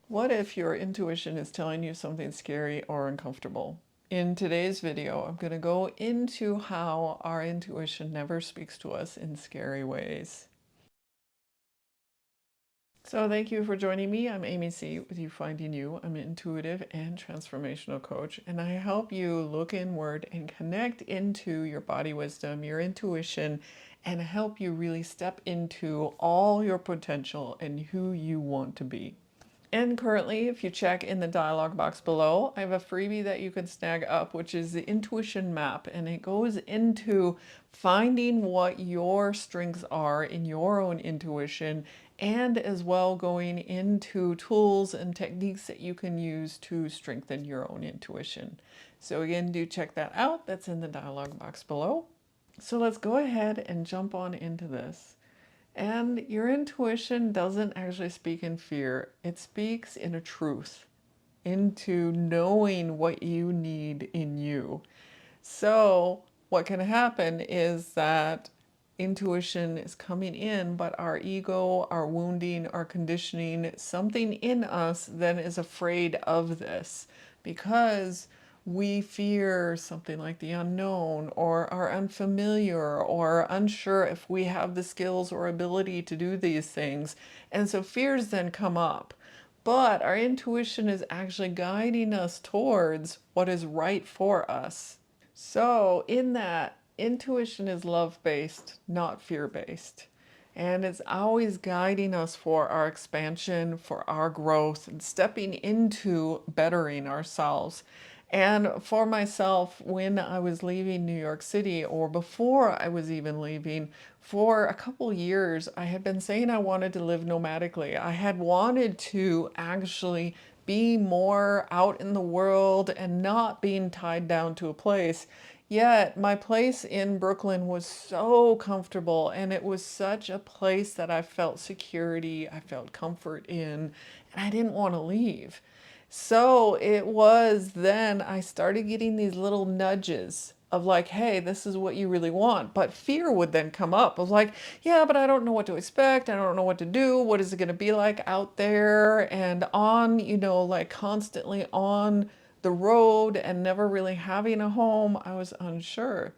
What if your intuition is telling you something scary or uncomfortable? In today's video, I'm going to go into how our intuition never speaks to us in scary ways. So thank you for joining me. I'm AmyC with You Finding You. I'm an intuitive and transformational coach, and I help you look inward and connect into your body wisdom, your intuition, and help you really step into all your potential and who you want to be. And currently, if you check in the dialog box below, I have a freebie that you can snag up, which is the intuition map. And it goes into finding what your strengths are in your own intuition, and as well going into tools and techniques that you can use to strengthen your own intuition. So again, do check that out. That's in the dialog box below. So let's go ahead and jump on into this. And your intuition doesn't actually speak in fear. It speaks in a truth, into knowing what you need in you. So what can happen is that intuition is coming in, but our ego, our wounding, our conditioning, something in us then is afraid of this because we fear something like the unknown or are unfamiliar or unsure if we have the skills or ability to do these things. And so fears then come up. But our intuition is actually guiding us towards what is right for us. So, in that, intuition is love-based, not fear-based. And it's always guiding us for our expansion, for our growth, and stepping into bettering ourselves. And for myself, when I was leaving New York City, or before I was even leaving, for a couple years, I had been saying I wanted to live nomadically. I had wanted to actually be more out in the world and not being tied down to a place. Yet my place in Brooklyn was so comfortable, and it was such a place that I felt security, I felt comfort in, and I didn't want to leave. So it was then I started getting these little nudges of like, hey, this is what you really want. But fear would then come up of like, yeah, but I don't know what to expect. I don't know what to do. What is it going to be like out there and on, like constantly on the road and never really having a home. I was unsure.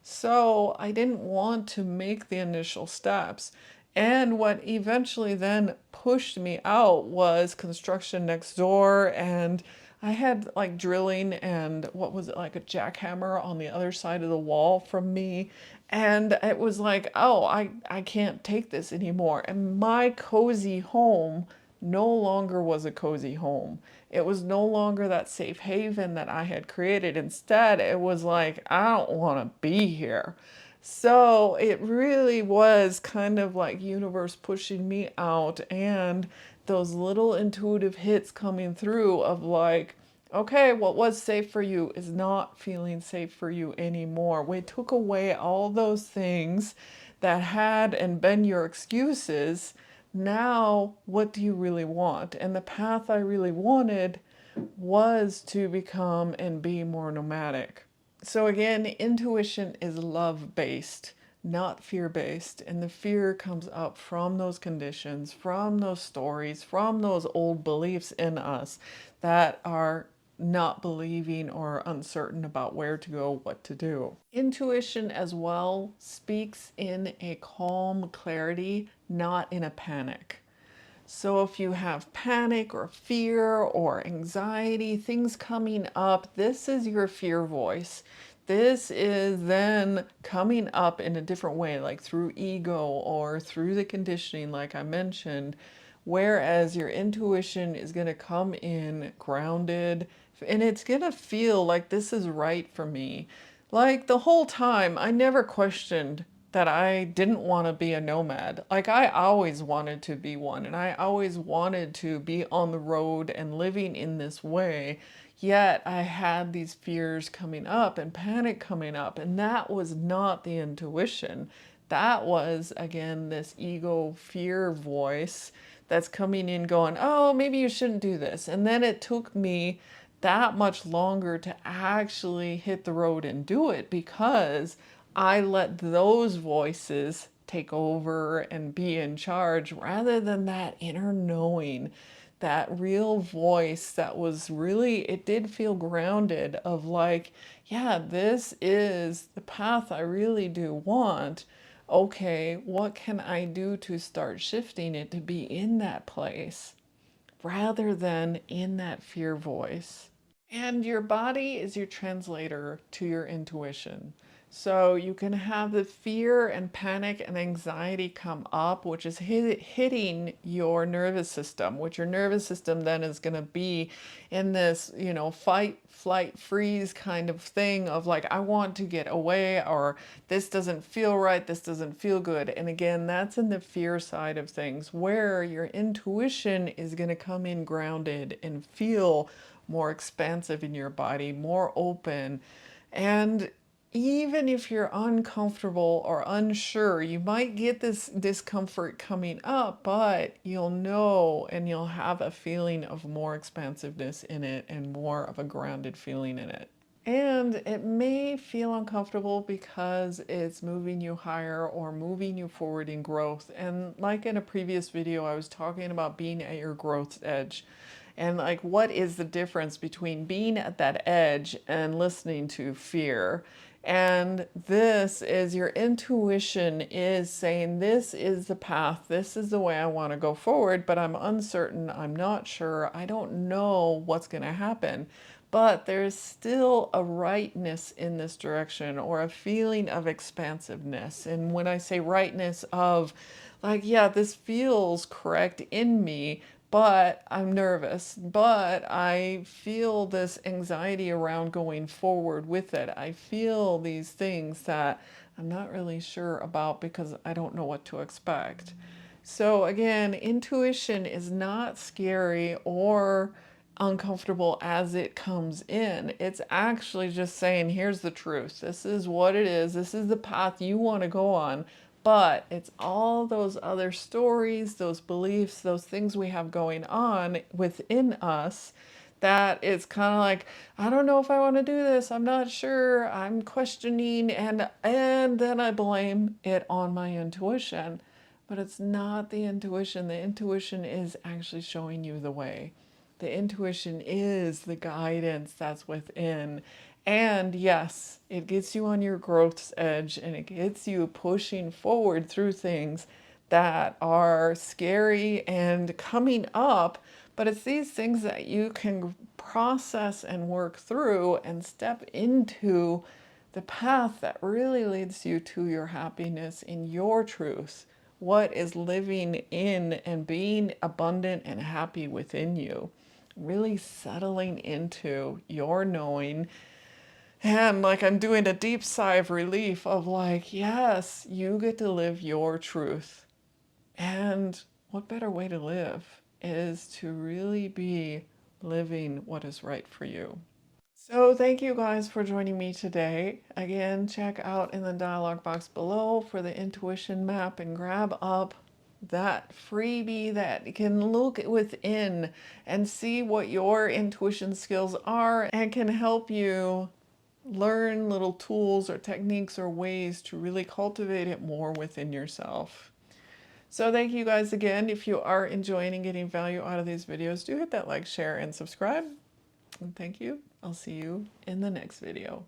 So I didn't want to make the initial steps. And what eventually then pushed me out was construction next door. And I had like drilling and what was it, like a jackhammer on the other side of the wall from me. And it was like, oh, I can't take this anymore. And my cozy home no longer was a cozy home. It was no longer that safe haven that I had created. Instead, it was like, I don't want to be here. So it really was kind of like universe pushing me out and those little intuitive hits coming through of like, okay, what was safe for you is not feeling safe for you anymore. We took away all those things that had and been your excuses. Now, what do you really want? And the path I really wanted was to become and be more nomadic. So again, intuition is love-based, not fear-based. And the fear comes up from those conditions, from those stories, from those old beliefs in us that are not believing or uncertain about where to go, what to do. Intuition as well speaks in a calm clarity, not in a panic. So if you have panic or fear or anxiety, things coming up, this is your fear voice. This is then coming up in a different way, like through ego or through the conditioning, like I mentioned. Whereas your intuition is going to come in grounded and it's going to feel like this is right for me. Like the whole time, I never questioned that I didn't want to be a nomad. Like I always wanted to be one, and I always wanted to be on the road and living in this way. Yet I had these fears coming up and panic coming up, and that was not the intuition. That was, again, this ego fear voice that's coming in going, oh, maybe you shouldn't do this. And then it took me that much longer to actually hit the road and do it because I let those voices take over and be in charge rather than that inner knowing that real voice that was really, it did feel grounded of like, yeah, this is the path I really do want. Okay, what can I do to start shifting it to be in that place rather than in that fear voice? And your body is your translator to your intuition. So you can have the fear and panic and anxiety come up, which is hitting your nervous system, which your nervous system then is going to be in this, fight, flight, freeze kind of thing of like, I want to get away, or this doesn't feel right, this doesn't feel good. And again, that's in the fear side of things, where your intuition is going to come in grounded and feel more expansive in your body, more open. And even if you're uncomfortable or unsure, you might get this discomfort coming up, but you'll know and you'll have a feeling of more expansiveness in it and more of a grounded feeling in it. And it may feel uncomfortable because it's moving you higher or moving you forward in growth. And like in a previous video, I was talking about being at your growth edge. And like, what is the difference between being at that edge and listening to fear? And this is your intuition is saying, this is the path, this is the way I want to go forward, but I'm uncertain, I'm not sure, I don't know what's going to happen. But there's still a rightness in this direction, or a feeling of expansiveness. And when I say rightness of like, yeah, this feels correct in me, but I'm nervous, but I feel this anxiety around going forward with it. I feel these things that I'm not really sure about because I don't know what to expect. So again, intuition is not scary or uncomfortable as it comes in. It's actually just saying, here's the truth. This is what it is. This is the path you want to go on. But it's all those other stories, those beliefs, those things we have going on within us that it's kind of like, I don't know if I want to do this. I'm not sure. I'm questioning, and then I blame it on my intuition. But it's not the intuition. The intuition is actually showing you the way. The intuition is the guidance that's within. And yes, it gets you on your growth's edge, and it gets you pushing forward through things that are scary and coming up. But it's these things that you can process and work through and step into the path that really leads you to your happiness in your truth. What is living in and being abundant and happy within you? Really settling into your knowing. And like, I'm doing a deep sigh of relief of like, yes, you get to live your truth. And what better way to live is to really be living what is right for you. So thank you guys for joining me today. Again, check out in the dialog box below for the intuition map and grab up that freebie that can look within and see what your intuition skills are and can help you learn little tools or techniques or ways to really cultivate it more within yourself. So thank you guys again. If you are enjoying and getting value out of these videos, do hit that like, share, and subscribe. And thank you. I'll see you in the next video.